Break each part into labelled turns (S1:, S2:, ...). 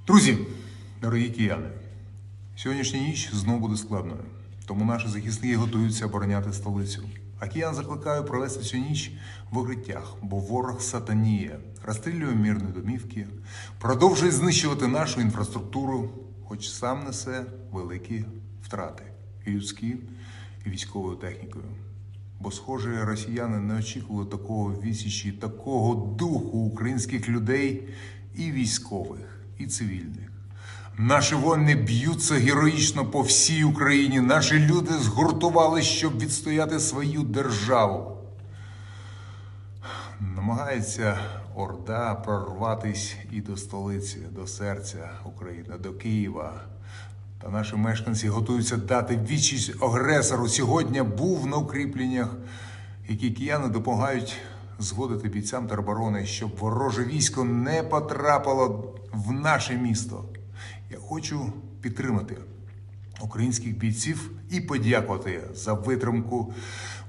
S1: Друзі, дорогі кияни, сьогоднішня ніч знову буде складною, тому наші захисники готуються обороняти столицю. А киян закликаю провести цю ніч в укриттях, бо ворог сатаніє, розстрілює мирні домівки, продовжує знищувати нашу інфраструктуру, хоч сам несе великі втрати і людські, і військовою технікою. Бо, схоже, росіяни не очікували такого відсічі, такого духу українських людей і військових, і цивільних. Наші воїни б'ються героїчно по всій Україні. Наші люди згуртувалися, щоб відстояти свою державу. Намагається Орда прорватися і до столиці, до серця України, до Києва. Та наші мешканці готуються дати відсіч агресору. Сьогодні був на укріпленнях, які кияни допомагають зводити бійцям тероборони, щоб вороже військо не потрапило в наше місто. Я хочу підтримати українських бійців і подякувати за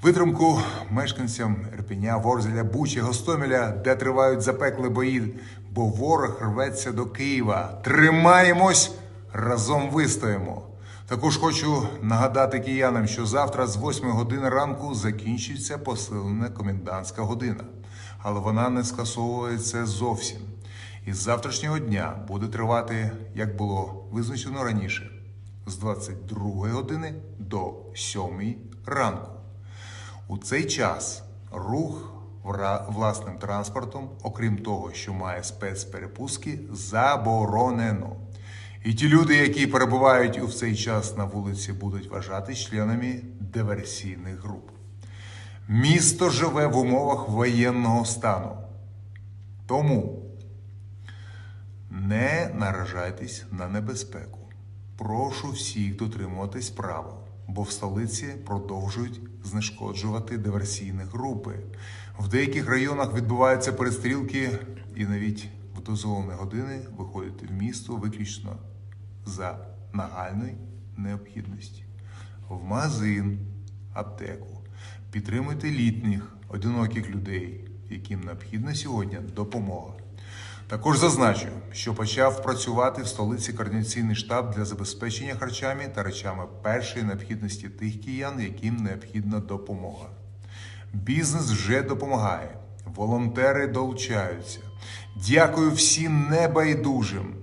S1: витримку мешканцям Ірпеня, Ворзеля, Бучі, Гостомеля, де тривають запеклі бої, бо ворог рветься до Києва. Тримаємось! Разом вистоїмо. Також хочу нагадати киянам, що завтра з 8 години ранку закінчиться посилена комендантська година. Але вона не скасовується зовсім. І з завтрашнього дня буде тривати, як було визначено раніше, з 22 години до 7 ранку. У цей час рух власним транспортом, окрім того, що має спецперепустки, заборонено. І ті люди, які перебувають у цей час на вулиці, будуть вважатись членами диверсійних груп. Місто живе в умовах воєнного стану. Тому не наражайтесь на небезпеку. Прошу всіх дотримуватись правил, бо в столиці продовжують знешкоджувати диверсійні групи. В деяких районах відбуваються перестрілки і навіть в дозволені години виходити в місто виключно за нагальної необхідності. В магазин, аптеку. Підтримуйте літніх, одиноких людей, яким необхідна сьогодні допомога. Також зазначу, що почав працювати в столиці координаційний штаб для забезпечення харчами та речами першої необхідності тих киян, яким необхідна допомога. Бізнес вже допомагає, волонтери долучаються. Дякую всім небайдужим.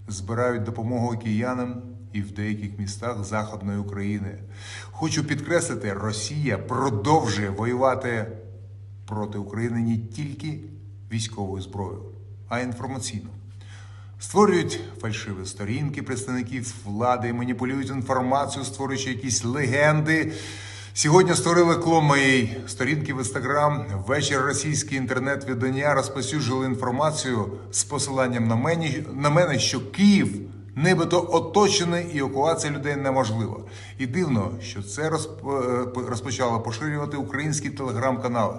S1: Збирають допомогу киянам і в деяких містах Західної України. Хочу підкреслити, Росія продовжує воювати проти України не тільки військовою зброєю, а й інформаційно. Створюють фальшиві сторінки представників влади, маніпулюють інформацію, створюючи якісь легенди. Сьогодні створили клон моєї сторінки в Інстаграм. Ввечері російські інтернет-видання розповсюджували інформацію з посиланням на мене, що Київ нібито оточений і евакуація людей неможлива. І дивно, що це розпочало поширювати українські телеграм-канали.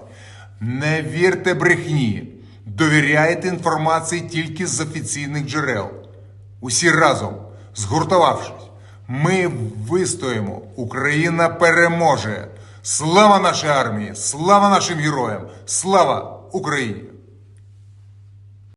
S1: Не вірте брехні. Довіряйте інформації тільки з офіційних джерел. Усі разом, згуртувавшись, ми вистоїмо. Україна переможе. Слава нашій армії! Слава нашим героям! Слава Україні!